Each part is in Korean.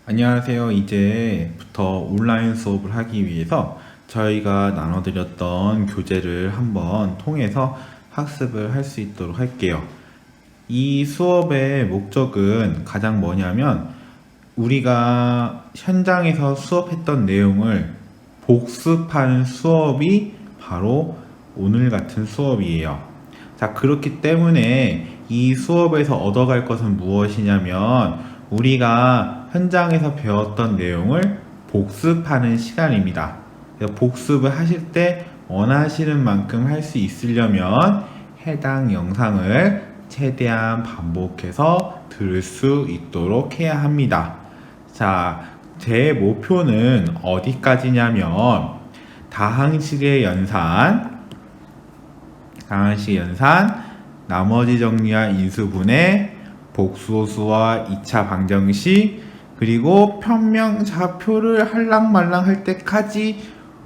안녕하세요. 이제부터 온라인 수업을 하기 위해서 저희가 나눠드렸던 교재를 한번 통해서 학습을 할 수 있도록 할게요. 이 수업의 목적은 가장 뭐냐면 우리가 현장에서 수업했던 내용을 복습하는 수업이 바로 오늘 같은 수업이에요. 자, 그렇기 때문에 이 수업에서 얻어갈 것은 무엇이냐면 우리가 현장에서 배웠던 내용을 복습하는 시간입니다. 그래서 복습을 하실 때 원하시는 만큼 할 수 있으려면 해당 영상을 최대한 반복해서 들을 수 있도록 해야 합니다. 자, 제 목표는 어디까지냐면 다항식의 연산, 나머지 정리와 인수분해, 복수호수와 2차 방정식, 그리고 편명좌표를 할랑말랑 할 때까지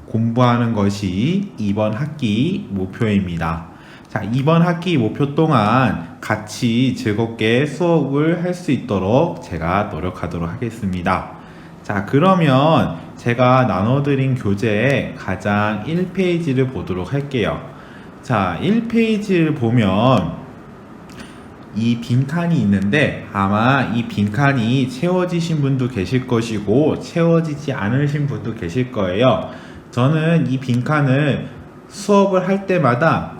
공부하는 것이 이번 학기 목표입니다. 자, 이번 학기 목표 동안 같이 즐겁게 수업을 할 수 있도록 제가 노력하도록 하겠습니다. 자, 그러면 제가 나눠드린 교재의 가장 1페이지를 보도록 할게요. 자, 1페이지를 보면 이 빈칸이 있는데 아마 이 빈칸이 채워지신 분도 계실 것이고 채워지지 않으신 분도 계실 거예요. 저는 이 빈칸을 수업을 할 때마다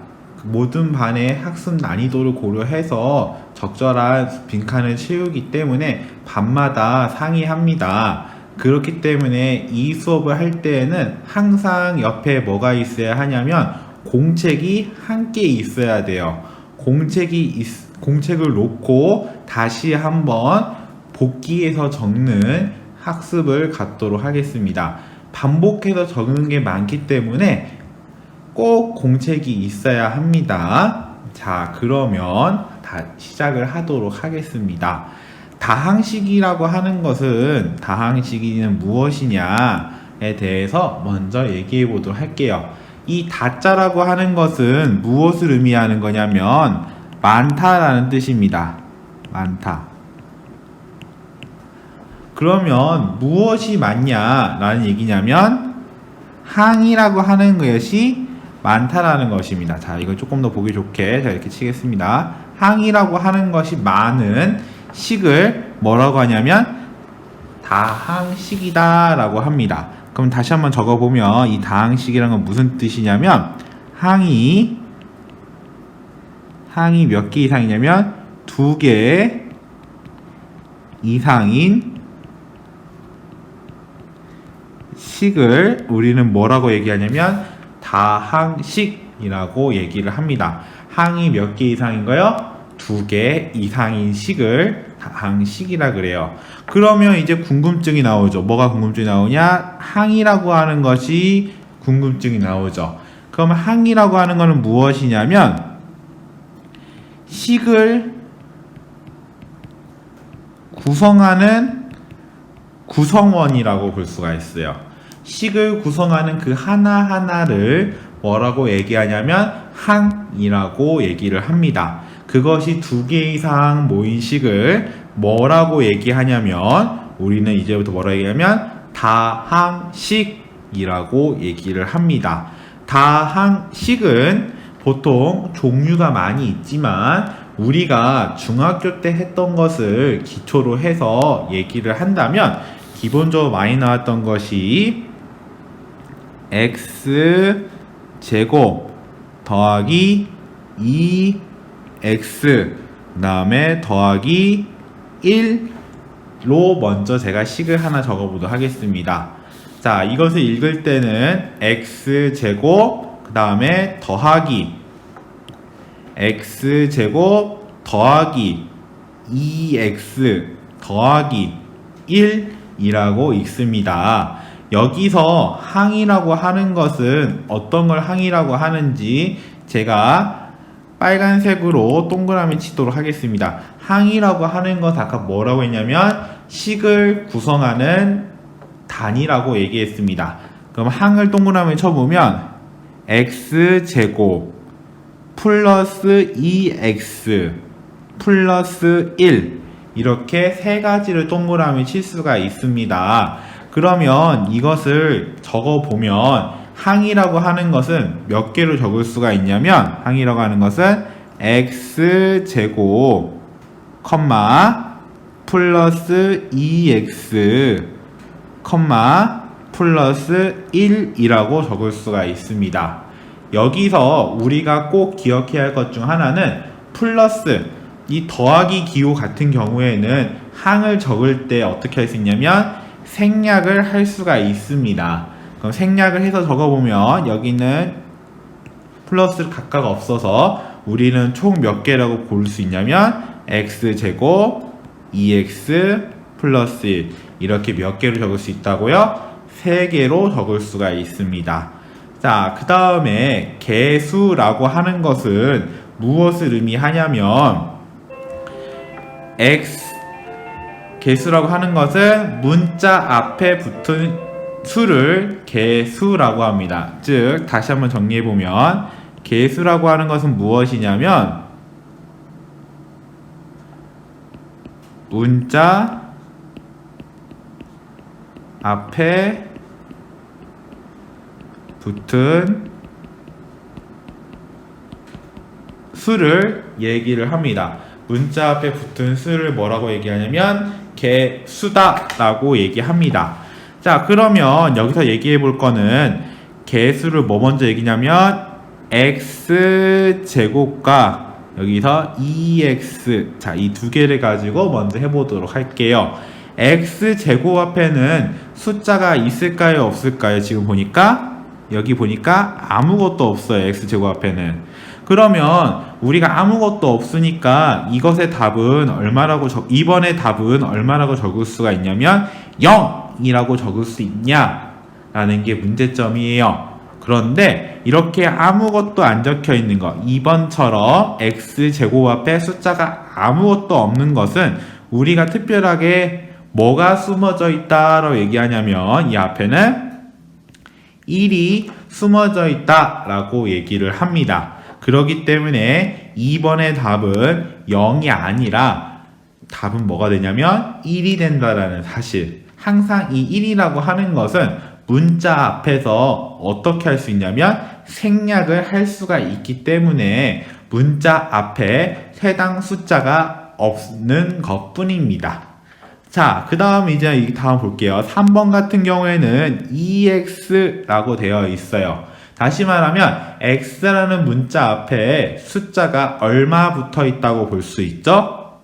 모든 반의 학습 난이도를 고려해서 적절한 빈칸을 채우기 때문에 반마다 상의합니다. 그렇기 때문에 이 수업을 할 때에는 항상 옆에 뭐가 있어야 하냐면 공책이 함께 있어야 돼요. 공책을 놓고 다시 한번 복기해서 적는 학습을 갖도록 하겠습니다. 반복해서 적는 게 많기 때문에 꼭 공책이 있어야 합니다. 자, 그러면 다 시작을 하도록 하겠습니다. 다항식이라고 하는 것은 다항식이는 무엇이냐에 대해서 먼저 얘기해 보도록 할게요. 이 다자라고 하는 것은 무엇을 의미하는 거냐면 많다라는 뜻입니다. 많다. 그러면 무엇이 많냐라는 얘기냐면 항이라고 하는 것이 많다라는 것입니다. 자, 이걸 조금 더 보기 좋게 자 이렇게 치겠습니다. 항이라고 하는 것이 많은 식을 뭐라고 하냐면 다항식이다 라고 합니다. 그럼 다시 한번 적어보면 이 다항식이라는 건 무슨 뜻이냐면 항이 몇 개 이상이냐면 2개 이상인 식을 우리는 뭐라고 얘기하냐면 다항식이라고 얘기를 합니다. 항이 몇 개 이상인가요? 2개 이상인 식을 다항식이라 그래요. 그러면 이제 궁금증이 나오죠. 뭐가 궁금증이 나오냐? 항이라고 하는 것이 궁금증이 나오죠. 그러면 항이라고 하는 것은 무엇이냐면 식을 구성하는 구성원이라고 볼 수가 있어요. 식을 구성하는 그 하나하나를 뭐라고 얘기하냐면 항이라고 얘기를 합니다. 그것이 2개 이상 모인 식을 뭐라고 얘기하냐면 우리는 이제부터 뭐라고 얘기하면 다항식이라고 얘기를 합니다. 다항식은 보통 종류가 많이 있지만 우리가 중학교 때 했던 것을 기초로 해서 얘기를 한다면 기본적으로 많이 나왔던 것이 x제곱 더하기 2x 그 다음에 더하기 1로 먼저 제가 식을 하나 적어보도록 하겠습니다. 자, 이것을 읽을 때는 x제곱 그 다음에 더하기 x제곱 더하기 2x 더하기 1이라고 읽습니다. 여기서 항이라고 하는 것은 어떤 걸 항이라고 하는지 제가 빨간색으로 동그라미 치도록 하겠습니다. 항이라고 하는 것 아까 뭐라고 했냐면 식을 구성하는 단위라고 얘기했습니다. 그럼 항을 동그라미 쳐보면 x제곱 플러스 2x 플러스 1 이렇게 세 가지를 동그라미 칠 수가 있습니다. 그러면 이것을 적어보면 항이라고 하는 것은 몇 개로 적을 수가 있냐면 항이라고 하는 것은 x제곱 플러스 2x 플러스 1이라고 적을 수가 있습니다. 여기서 우리가 꼭 기억해야 할 것 중 하나는 플러스 이 더하기 기호 같은 경우에는 항을 적을 때 어떻게 할 수 있냐면 생략을 할 수가 있습니다. 그럼 생략을 해서 적어보면 여기는 플러스 각각 없어서 우리는 총 몇 개라고 고를 수 있냐면 x제곱 2x 플러스 1 이렇게 몇 개로 적을 수 있다고요? 3개로 적을 수가 있습니다. 자, 그 다음에 개수라고 하는 것은 무엇을 의미하냐면 개수라고 하는 것은 문자 앞에 붙은 수를 개수라고 합니다. 즉 다시 한번 정리해보면 개수라고 하는 것은 무엇이냐면 문자 앞에 붙은 수를 얘기를 합니다. 문자 앞에 붙은 수를 뭐라고 얘기하냐면 개수다 라고 얘기합니다. 자, 그러면 여기서 얘기해 볼 거는 개수를 뭐 먼저 얘기냐면 x제곱과 여기서 2x 자, 이 두 개를 가지고 먼저 해보도록 할게요. x제곱 앞에는 숫자가 있을까요? 없을까요? 지금 보니까 여기 보니까 아무것도 없어요. x제곱 앞에는. 그러면 우리가 아무것도 없으니까 이것의 답은 얼마라고 이번의 답은 얼마라고 적을 수가 있냐면 0이라고 적을 수 있냐 라는 게 문제점이에요. 그런데 이렇게 아무것도 안 적혀 있는 것 2번처럼 x제곱 앞에 숫자가 아무것도 없는 것은 우리가 특별하게 뭐가 숨어져 있다라고 얘기하냐면 이 앞에는 1이 숨어져 있다라고 얘기를 합니다. 그렇기 때문에 2번의 답은 0이 아니라 답은 뭐가 되냐면 1이 된다라는 사실. 항상 이 1이라고 하는 것은 문자 앞에서 어떻게 할 수 있냐면 생략을 할 수가 있기 때문에 문자 앞에 해당 숫자가 없는 것 뿐입니다. 자, 그 다음 이제 이 다음 볼게요. 3번 같은 경우에는 2x라고 되어 있어요. 다시 말하면 x라는 문자 앞에 숫자가 얼마 붙어 있다고 볼 수 있죠?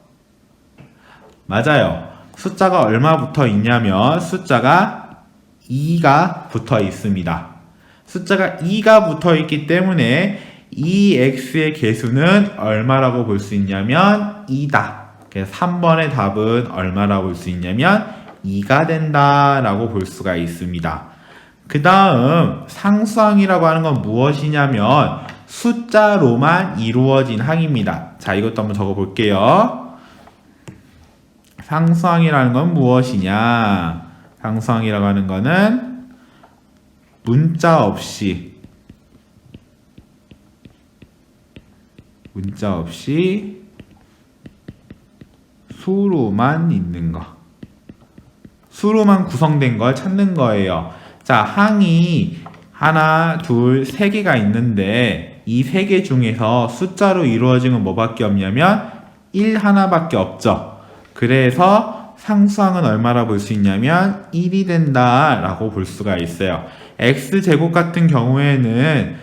맞아요. 숫자가 얼마 붙어 있냐면 숫자가 2가 붙어 있습니다. 숫자가 2가 붙어 있기 때문에 이 x의 개수는 얼마라고 볼 수 있냐면 2다. 그래서 3번의 답은 얼마라고 볼 수 있냐면 2가 된다라고 볼 수가 있습니다. 그 다음 상수항이라고 하는 건 무엇이냐면 숫자로만 이루어진 항입니다. 자, 이것도 한번 적어 볼게요. 상수항이라는 건 무엇이냐? 상수항이라고 하는 거는 문자 없이 수로만 있는 거, 수로만 구성된 걸 찾는 거예요. 자, 항이 하나, 둘, 세 개가 있는데 이 세 개 중에서 숫자로 이루어진 건 뭐밖에 없냐면 1 하나밖에 없죠. 그래서 상수항은 얼마라 볼 수 있냐면 1이 된다 라고 볼 수가 있어요. x제곱 같은 경우에는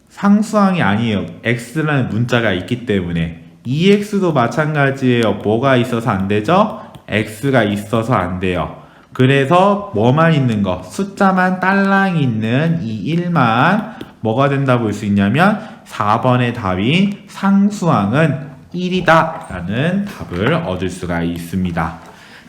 상수항이 아니에요. x라는 문자가 있기 때문에. 2x도 마찬가지예요. 뭐가 있어서 안 되죠? x가 있어서 안 돼요. 그래서 뭐만 있는 거, 숫자만 딸랑 있는 이 1만 뭐가 된다 볼 수 있냐면 4번의 답인 상수항은 1이다 라는 답을 얻을 수가 있습니다.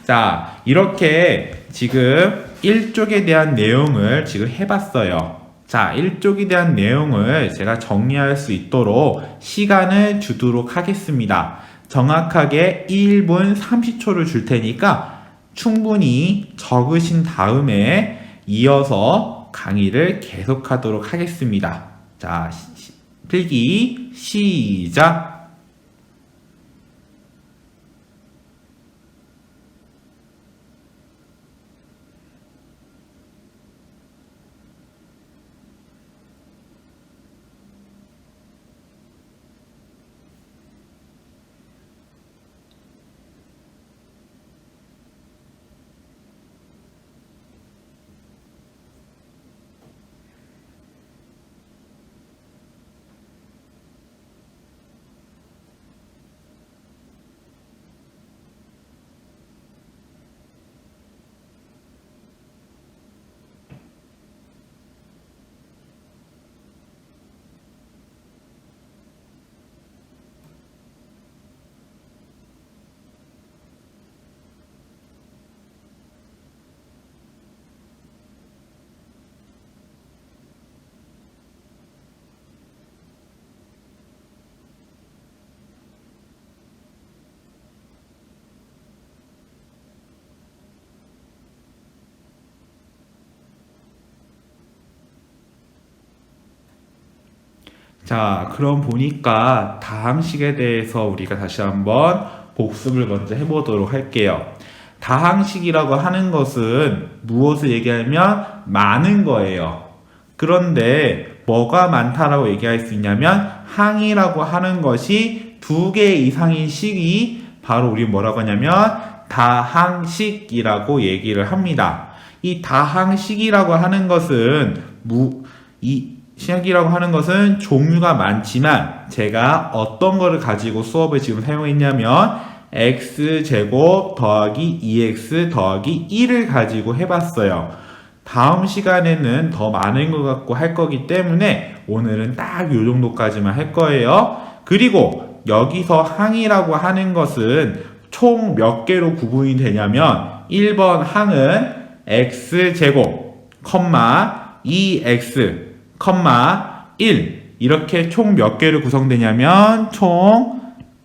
자, 이렇게 지금 1쪽에 대한 내용을 지금 해봤어요. 자, 1쪽에 대한 내용을 제가 정리할 수 있도록 시간을 주도록 하겠습니다. 정확하게 1분 30초를 줄 테니까 충분히 적으신 다음에 이어서 강의를 계속하도록 하겠습니다. 자, 필기 시작. 자, 그럼 보니까 다항식에 대해서 우리가 다시 한번 복습을 먼저 해보도록 할게요. 다항식이라고 하는 것은 무엇을 얘기하면 많은 거예요. 그런데 뭐가 많다라고 얘기할 수 있냐면 항이라고 하는 것이 2개 이상인 식이 바로 우리 뭐라고 하냐면 다항식이라고 얘기를 합니다. 이 다항식이라고 하는 것은 식이라고 하는 것은 종류가 많지만 제가 어떤 거를 가지고 수업을 지금 사용했냐면 x제곱 더하기 2x 더하기 1을 가지고 해봤어요. 다음 시간에는 더 많은 것 같고 할 거기 때문에 오늘은 딱 요 정도까지만 할 거예요. 그리고 여기서 항이라고 하는 것은 총 몇 개로 구분이 되냐면 1번 항은 x제곱, 2x, 1 이렇게 총 몇 개로 구성되냐면 총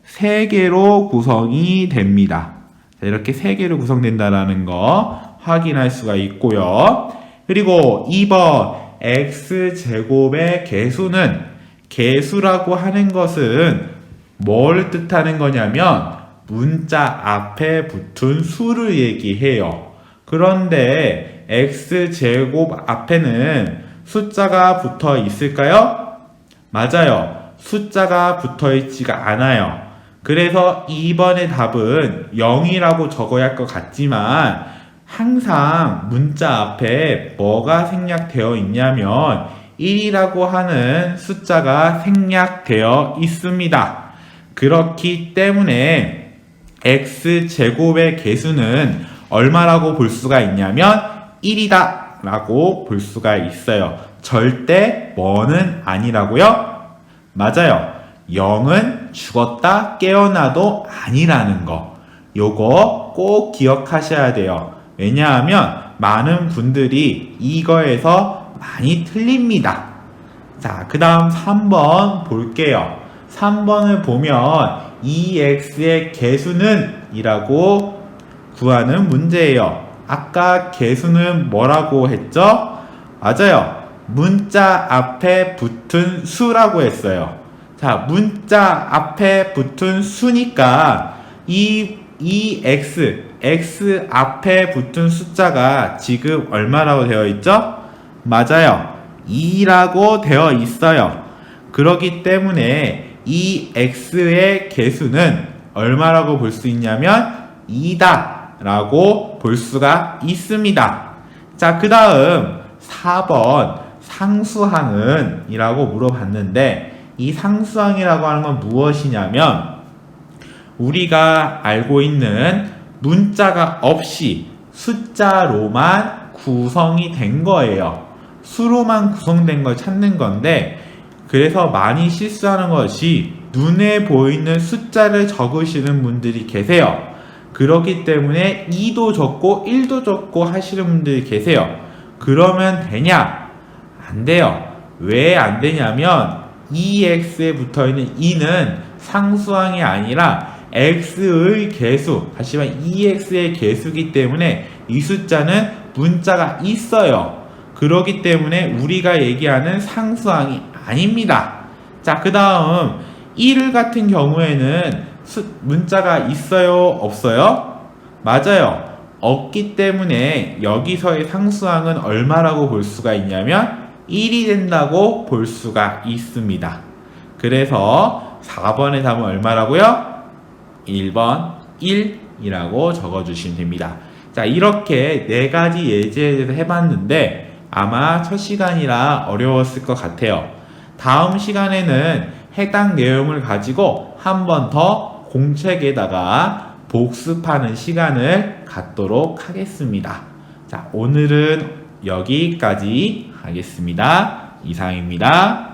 3개로 구성이 됩니다. 자, 이렇게 3개로 구성된다라는 거 확인할 수가 있고요. 그리고 2번 x제곱의 개수는 개수라고 하는 것은 뭘 뜻하는 거냐면 문자 앞에 붙은 수를 얘기해요. 그런데 x제곱 앞에는 숫자가 붙어 있을까요? 맞아요. 숫자가 붙어 있지가 않아요. 그래서 2번의 답은 0이라고 적어야 할 것 같지만 항상 문자 앞에 뭐가 생략되어 있냐면 1이라고 하는 숫자가 생략되어 있습니다. 그렇기 때문에 x제곱의 개수는 얼마라고 볼 수가 있냐면 1이다 라고 볼 수가 있어요. 절대 뭐는 아니라고요? 맞아요. 0은 죽었다 깨어나도 아니라는 거. 요거 꼭 기억하셔야 돼요. 왜냐하면 많은 분들이 이거에서 많이 틀립니다. 자, 그 다음 3번 볼게요. 3번을 보면 2x의 개수는 이라고 구하는 문제예요. 아까 개수는 뭐라고 했죠? 맞아요. 문자 앞에 붙은 수라고 했어요. 자, 문자 앞에 붙은 수니까 이 x 앞에 붙은 숫자가 지금 얼마라고 되어 있죠? 맞아요. 2라고 되어 있어요. 그렇기 때문에 이 x의 개수는 얼마라고 볼 수 있냐면 2다 라고 볼 수가 있습니다. 자, 그 다음 4번 상수항은 이라고 물어봤는데 이 상수항이라고 하는 건 무엇이냐면 우리가 알고 있는 문자가 없이 숫자로만 구성이 된 거예요. 수로만 구성된 걸 찾는 건데 그래서 많이 실수하는 것이 눈에 보이는 숫자를 적으시는 분들이 계세요. 그렇기 때문에 2도 적고 1도 적고 하시는 분들이 계세요. 그러면 되냐? 안 돼요. 왜 안 되냐면 2x에 붙어있는 2는 상수항이 아니라 x의 개수, 다시 말해 2x의 개수이기 때문에 이 숫자는 문자가 있어요. 그렇기 때문에 우리가 얘기하는 상수항이 아닙니다. 자, 그 다음 1 같은 경우에는 문자가 있어요? 없어요? 맞아요. 없기 때문에 여기서의 상수항은 얼마라고 볼 수가 있냐면 1이 된다고 볼 수가 있습니다. 그래서 4번의 답은 얼마라고요? 1번 1이라고 적어주시면 됩니다. 자, 이렇게 4가지 예제에 대해서 해봤는데 아마 첫 시간이라 어려웠을 것 같아요. 다음 시간에는 해당 내용을 가지고 한 번 더 공책에다가 복습하는 시간을 갖도록 하겠습니다. 자, 오늘은 여기까지 하겠습니다. 이상입니다.